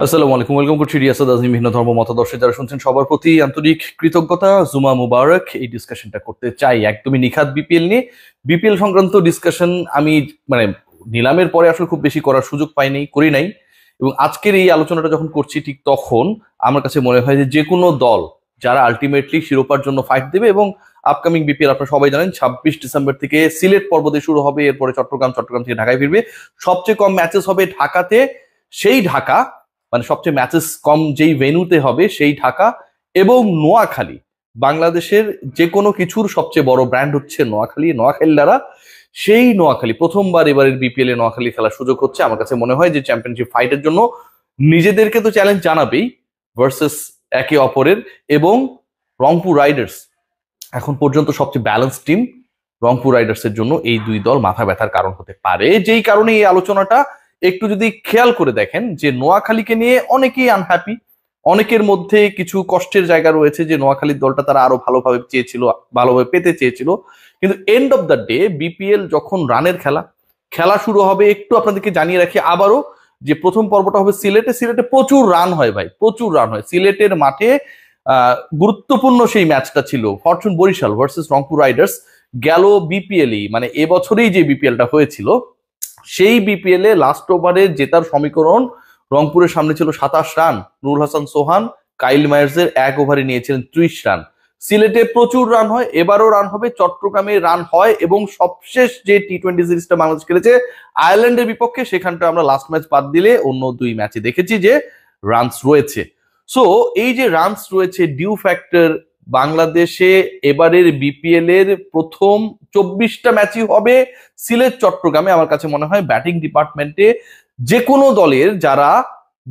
আসসালামু আলাইকুম, ওয়েলকাম করছি রিয়াসাদ আজিম। ভিন্ন ধর্ম মতাদর্শে যারা শুনছেন সবার প্রতি আন্তরিক কৃতজ্ঞতা, জুমা মুবারক। এই ডিসকাশনটা করতে চাই একদমই নিখাত বিপিএল নিয়ে। বিপিএল সংক্রান্ত ডিসকাশন আমি মানে নিলামের পরে আসলে খুব বেশি করার সুযোগ করি নাই। এবং আজকের এই আলোচনাটা যখন করছি ঠিক তখন আমার কাছে মনে হয় যে কোনো দল যারা আলটিমেটলি শিরোপার জন্য ফাইট দেবে, এবং আপকামিং বিপিএল আপনারা সবাই জানেন 26 ডিসেম্বর থেকে সিলেট পর্বতে শুরু হবে, এরপরে চট্টগ্রাম থেকে ঢাকায় ফিরবে। সবচেয়ে কম ম্যাচেস হবে ঢাকাতে, সেই ঢাকা মানে সবচেয়ে ম্যাচেস কম যেই ভেন্যুতে হবে সেই ঢাকা এবং নোয়াখালী। বাংলাদেশের যে কোনো কিছুর সবচেয়ে বড় ব্র্যান্ড হচ্ছে নোয়াখালীরা। সেই নোয়াখালী প্রথমবার এবারের বিপিএল এ নোয়াখালী খেলার সুযোগ হচ্ছে। আমার কাছে মনে হয় যে চ্যাম্পিয়নশিপ ফাইটের জন্য নিজেদেরকে তো চ্যালেঞ্জ জানাবেই ভার্সেস একে অপরের। এবং রংপুর রাইডার্স এখন পর্যন্ত সবচেয়ে ব্যালেন্স টিম। রংপুর রাইডার্স এর জন্য এই দুই দল মাথা ব্যথার কারণ হতে পারে, যেই কারণে এই আলোচনাটা একটু যদি খেয়াল করে দেখেন যে নোয়াখালীকে নিয়ে অনেকেই আনহ্যাপি, অনেকের মধ্যে কিছু কষ্টের জায়গা রয়েছে যে নোয়াখালীর দলটা তারা আরো ভালোভাবে পেতে চেয়েছিল। কিন্তু and of the day BPL যখন রানের খেলা শুরু হবে, একটু আপনাদেরকে জানিয়ে রাখি আবারও যে প্রথম পর্বটা হবে সিলেটে প্রচুর রান হয় ভাই, প্রচুর রান হয় সিলেটের মাঠে। গুরুত্বপূর্ণ সেই ম্যাচটা ছিল Fortune Barishal versus Rangpur Riders. গেল বিপিএলই মানে এবছরেই যে বিপিএলটা হয়েছিল, সেই বিপিএল এ লাস্ট ওভারে জেতার সমীকরণ রংপুরের সামনে ছিল 27 রান। নুরুল হাসান সোহান কাইল মায়ার্সের এক ওভারে নিয়েছিলেন 30 রান। সিলেটে প্রচুর রান হয়, এবারও রান হবে, চট্টগ্রামে রান হয়, এবং সবশেষ যে টি-20 সিরিজটা বাংলাদেশ খেলেছে আয়ারল্যান্ডের বিপক্ষে, সেখানটা আমরা লাস্ট ম্যাচ বাদ দিলে অন্য দুই ম্যাচে দেখেছি যে রানস রয়েছে। সো এই যে রানস রয়েছে ডিউ ফ্যাক্টর, বাংলাদেশে এবারের বিপিএল এর প্রথম 24টা ম্যাচই হবে সিলেট চট্টগ্রামে। আমার কাছে মনে হয় ব্যাটিং ডিপার্টমেন্টে যে কোনো দলের যারা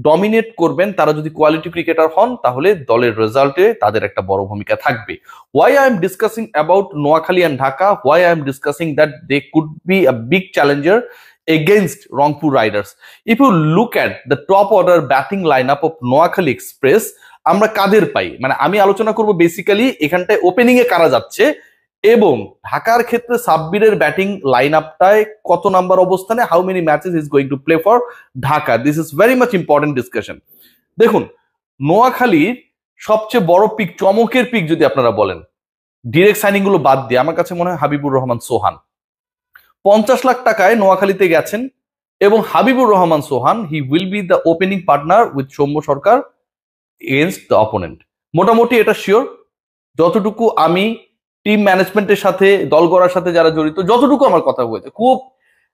ডমিনেট করবেন তারা যদি কোয়ালিটি ক্রিকেটার হন, তাহলে দলের রেজাল্টে তাদের একটা বড় ভূমিকা থাকবে। Why I am discussing about Noakhali and Dhaka, why I am discussing that they could be a big challenger against Rangpur Riders. If you look at the top order batting lineup of Noakhali Express, আমরা কাদের পাই, মানে আমি আলোচনা করব basically এখানটায় opening এ কারা যাচ্ছে, এবং ঢাকার ক্ষেত্রে সাব্বিরের ব্যাটিং লাইন আপটায় কত নাম্বার অবস্থানে, how many matches is going to play for Dhaka. This is very much important discussion. দেখুন, নোয়াখালীর সবচেয়ে বড় পিক, চমকের পিক যদি আপনারা বলেন, ডিরেক্ট সাইনিং গুলো বাদ দিয়ে আমার কাছে মনে হয় হাবিবুর রহমান সোহান 50 লাখ টাকায় নোয়াখালীতে গেছেন, এবং Habibur Rahman Sohan he will be the opening partner with Soumya Sarkar against the opponent. মোটামুটি এটা শিওর। যতটুকু আমি টিম ম্যানেজমেন্টের সাথে, দল গড়ার সাথে যারা জড়িত, যতটুকু আমার কথা হয়েছে, খুব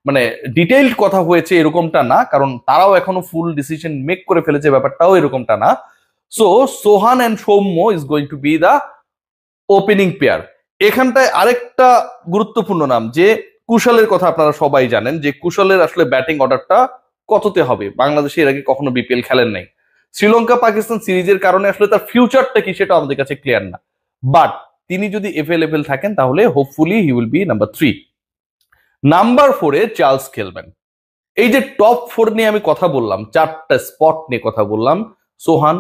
মানে ডিটেইলড কথা হয়েছে এরকমটা না, কারণ তারাও এখনো ফুল ডিসিশন মেক করে ফেলেছে, ব্যাপারটাও এরকমটা না। So Sohan and Soumya is going to be the opening pair. এখানটায় আরেকটা গুরুত্বপূর্ণ নাম, যে কুশলের কথা আপনারা সবাই জানেন, যে কুশলের আসলে ব্যাটিং অর্ডারটা কততে হবে। বাংলাদেশে এর আগে কখনো বিপিএল খেলেন নাই, শ্রীলঙ্কা পাকিস্তান সিরিজের কারণে আসলে তার ফিউচারটা কি সেটা আমাদের কাছে ক্লিয়ার না, বাট তিনি যদি এভেলেবেল থাকেন তাহলে hopefully he will be number 3। Number 4-এ চার্লস খেলবেন। এই যে টপ 4 নিয়ে আমি কথা বললাম, 4টা স্পট নিয়ে কথা বললাম, Sohan,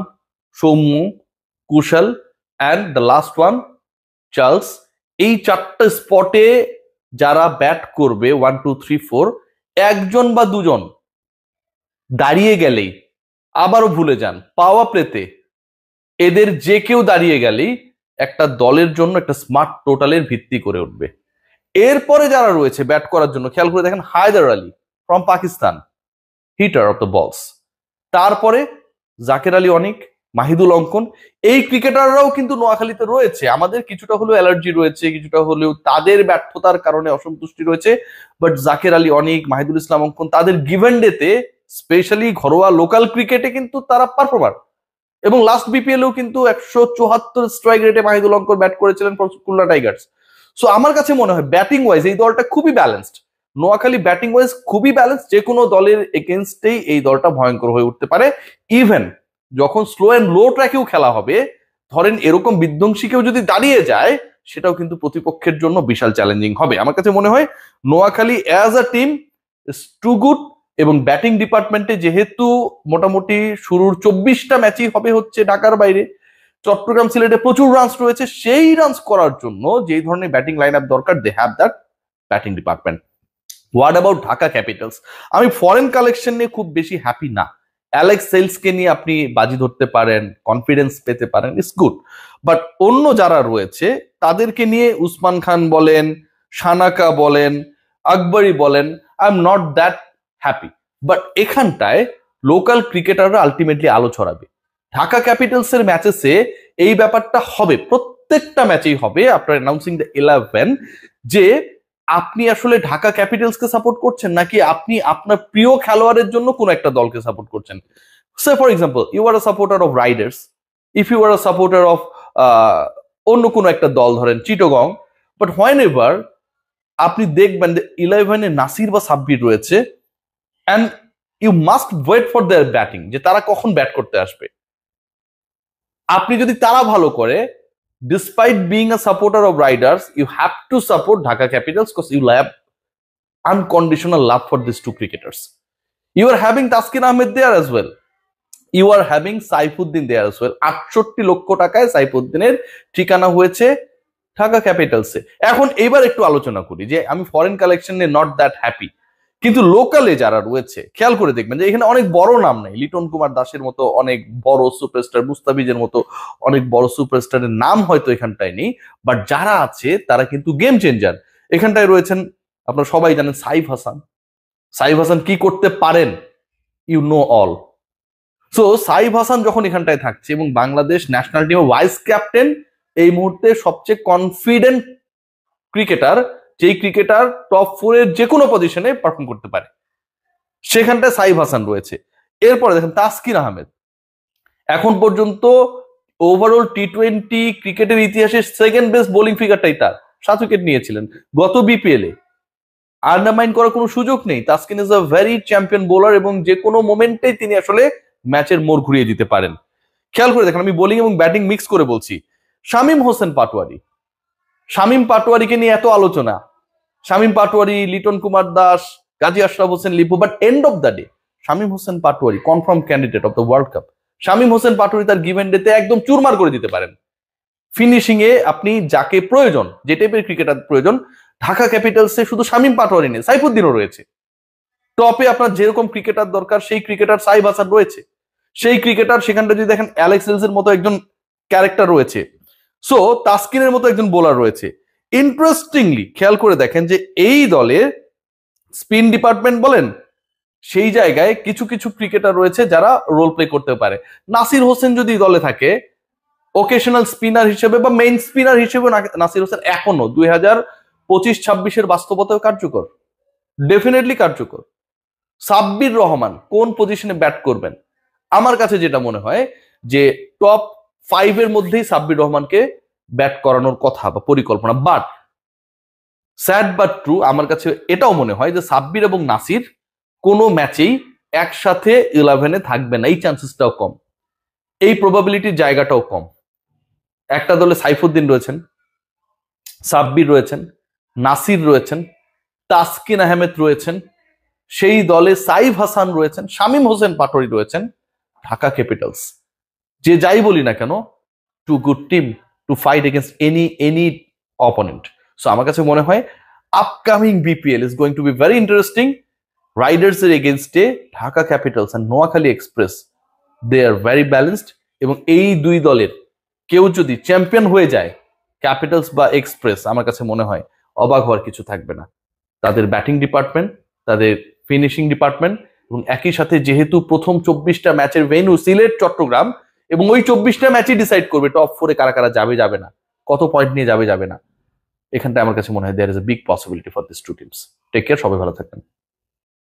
Soumya, Kusal and the last one Charles. এই 4টা স্পটে যারা ব্যাট করবে 1 2 3 4, একজন বা দুজন দাঁড়িয়ে গেলেই, আবারও ভুলে যান পাওয়া প্লেতে, এদের যে কেউ দাঁড়িয়ে গেলেই একটা দলের জন্য একটা স্মার্ট টোটালের ভিত্তি করে উঠবে। এরপরে যারা রয়েছে ব্যাট করার জন্য, খেয়াল করে দেখেন Haider Ali from Pakistan, hitter of the balls. তারপরে জাকের আলী অনিক, মাহিদুল অঙ্কন, এই ক্রিকেটাররাও কিন্তু নোয়াখালীতে রয়েছে। আমাদের কিছুটা হলেও অ্যালার্জি রয়েছে, কিছুটা হলেও তাদের ব্যর্থতার কারণে অসন্তুষ্টি রয়েছে, বাট জাকের আলী অনিক, মাহিদুল ইসলাম অঙ্কন, তাদের গিভেন ডেতে স্পেশালি ঘরোয়া লোকাল ক্রিকেটে কিন্তু তারা পারফর্মার। এবং লাস্ট বিপিএলেও কিন্তু 174 স্ট্রাইক রেটে মাহিদুল অঙ্কন ব্যাট করেছিলেন ফর খুলনা টাইগার্স। সো আমার কাছে মনে হয় ব্যাটিং ওয়াইজ এই দলটা খুবই ব্যালেন্সড। নোয়াখালী ব্যাটিং ওয়াইজ খুবই ব্যালেন্স, যে কোনো দলের এগেনস্টেই এই দলটা ভয়ঙ্কর হয়ে উঠতে পারে। ইভেন যখন স্লো অ্যান্ড লো ট্র্যাকেও খেলা হবে, ধরেন এরকম বিধ্বংসী কেউ যদি দাঁড়িয়ে যায়, সেটাও কিন্তু প্রতিপক্ষের জন্য বিশাল চ্যালেঞ্জিং হবে। আমার কাছে মনে হয় Noakhali as a team is too good, এবং ব্যাটিং ডিপার্টমেন্টে যেহেতু মোটামুটি শুরুর 24টা ম্যাচই হবে হচ্ছে ঢাকার বাইরে, চট্টগ্রাম সিলেটে প্রচুর রানস রয়েছে, সেই রানস করার জন্য যেই ধরনের ব্যাটিং লাইন আপ দরকার, they have that batting department. What about Dhaka Capitals? আমি ফরেন কালেকশন নিয়ে খুব বেশি হ্যাপি না। অ্যালেক্স সেলসকে নিয়ে আপনি বাজি ধরতে পারেন, কনফিডেন্স পেতে পারেন, ইটস গুড। বাট অন্য যারা রয়েছে তাদেরকে নিয়ে উসমান খান বলেন, সানাকা বলেন, আকবরী বলেন, I am not that happy. But এখানটায় লোকাল ক্রিকেটাররা আলটিমেটলি আলো ছড়াবে। ঢাকা ক্যাপিটালস এর ম্যাচেসে এই ব্যাপারটা হবে, প্রত্যেকটা ম্যাচেই হবে আপনার অ্যানাউন্সিং দ্য 11 যে আপনি আসলে ঢাকা ক্যাপিটালসকে সাপোর্ট করছেন নাকি আপনি আপনার প্রিয় খেলোয়াড়ের জন্য কোন একটা দলকে সাপোর্ট করছেন। Say for example, you are a supporter of Riders, if you are a supporter of অন্য কোনো একটা দল, ধরেন চিটোগং, বাট হোয়েন এভার আপনি দেখবেন 11-এ নাসির বা সাব্বির রয়েছে, and you must wait for their batting, যে তারা কখন ব্যাট করতে আসবে। আপনি যদি তারা ভালো করে, despite being a supporter of Riders, you have to support Dhaka Capitals because you have unconditional love for these two cricketers. You are having Taskin Ahmed there as well. You are having Saifuddin there as well. 68 লক্ষ টাকায় সাইফুদ্দিনের ঠিকানা হয়েছে ঢাকা ক্যাপিটালসে। এখন এবার একটু আলোচনা করি যে আমি ফরেন কালেকশন নিয়ে নট দ্যাট হ্যাপি, কিন্তু লোকালে যারা রয়েছে খেয়াল করে দেখবেন যে এখানে অনেক বড় নাম নেই। লিটন কুমার দাসের মতো অনেক বড় সুপারস্টার, মুস্তাফিজের মতো অনেক বড় সুপারস্টারের নাম হয়তো এখানটায় নেই, বাট যারা আছে তারা কিন্তু গেম চেঞ্জার। এখানটায় রয়েছেন, আপনারা সবাই জানেন, সাইফ হাসান। সাইফ হাসান কি করতে পারেন, you know all. So Saif Hasan যখন এখানটায় থাকছে এবং বাংলাদেশ ন্যাশনাল টিমের ভাইস ক্যাপ্টেন, এই মুহূর্তে সবচেয়ে কনফিডেন্ট ক্রিকেটার, যেই ক্রিকেটার টপ 4 এর যে কোনো পজিশনে পারফর্ম করতে পারে, সেখানটায় সাইফ হাসান রয়েছে। এরপরে দেখেন তাসকিন আহমেদ, এখন পর্যন্ত ওভারঅল টি-20 ক্রিকেটের ইতিহাসে সেকেন্ড বেস্ট বোলিং ফিগারটাই তার, 7 উইকেট নিয়েছিলেন গত বিপিএল এ। আন্ডারমাইন করার কোনো সুযোগ নেই। Taskin is a very champion bowler এবং যে কোনো মোমেন্টেই তিনি আসলে ম্যাচের মোড় ঘুরিয়ে দিতে পারেন। খেয়াল করে দেখেন, আমি বোলিং এবং ব্যাটিং মিক্স করে বলছি। শামীম হোসেন পাটোয়ারি, শামীম পাটোয়ারিকে নিয়ে এত আলোচনা, Shamim Patwari, Liton Kumar Das, Gazi Ashraf Hossain Lipu, but end of the day Shamim Hossain Patwari confirm candidate of the world cup. Shamim Hossain Patwari তার গিভেন ডেতে একদম চুরমার করে দিতে পারেন। ফিনিশিং এ আপনি যাকে প্রয়োজন, যে টাইপের ক্রিকেটার প্রয়োজন, ঢাকা ক্যাপিটালসে শুধু শামীম পাটোয়ারি নেই, সাইফুদ্দিনও রয়েছে। টপে আপনার যেরকম ক্রিকেটার দরকার সেই ক্রিকেটার সাইফ হাসান রয়েছে, সেই ক্রিকেটার সেখানটা যদি দেখেন অ্যালেক্স সেলসের মতো একজন ক্যারেক্টার রয়েছে, সো তাসকিনের মতো একজন বোলার রয়েছে। ইন্টারেস্টিংলি খেয়াল করে দেখেন যে এই দলের স্পিন ডিপার্টমেন্ট বলেন, সেই জায়গায় কিছু কিছু ক্রিকেটার রয়েছে যারা রোল প্লে করতে পারে। নাসির হোসেন যদি দলে থাকে ওকেশনাল স্পিনার হিসেবে বা মেইন স্পিনার হিসেবে, নাসির হোসেন এখনো 2025-26-এর বাস্তবতায় কার্যকর, ডেফিনেটলি কার্যকর। সাব্বির রহমান কোন পজিশনে ব্যাট করবেন, আমার কাছে যেটা মনে হয় যে টপ 5 এর মধ্যেই সাব্বির রহমানকে ব্যাট করানোর কথা বা পরিকল্পনা। বাট স্যাড বাট ট্রু, আমার কাছে এটাও মনে হয় যে সাব্বির এবং নাসির কোনো ম্যাচেই একসাথে 11-এ থাকবে না, এই চান্সেসটাও কম, এই প্রবাবিলিটির জায়গাটাও কম। একটা দলে সাইফুদ্দিন রয়েছেন, সাব্বির রয়েছেন, নাসির রয়েছেন, তাসকিন আহমেদ রয়েছেন, সেই দলে সাইফ হাসান রয়েছেন, শামীম হোসেন পাটোয়ারি রয়েছেন। ঢাকা ক্যাপিটালস, যে যাই বলি না কেন, two good team to fight against any opponent. So আমার কাছে মনে হয় upcoming BPL is going to be very interesting. Riders এর এগেইনস্টে Dhaka Capitals and Noakhali Express, they are very balanced, এবং এই দুই দলের কেউ যদি চ্যাম্পিয়ন হয়ে যায়, ক্যাপিটালস বা এক্সপ্রেস, আমার কাছে মনে হয় অবাক হওয়ার কিছু থাকবে না। তাদের ব্যাটিং ডিপার্টমেন্ট, তাদের ফিনিশিং ডিপার্টমেন্ট, এবং একই সাথে যেহেতু প্রথম 24টা ম্যাচের ভেন্যু সিলেট, চট্টগ্রাম, এবং ওই 24টা ম্যাচই ডিসাইড করবে টপ 4-এ কারা কারা যাবে যাবে না, কত পয়েন্ট নিয়ে যাবে যাবে না। এখানটা আমার কাছে মনে হয় there is a big possibility for this two teams. Take care, সবাই ভালো থাকবেন।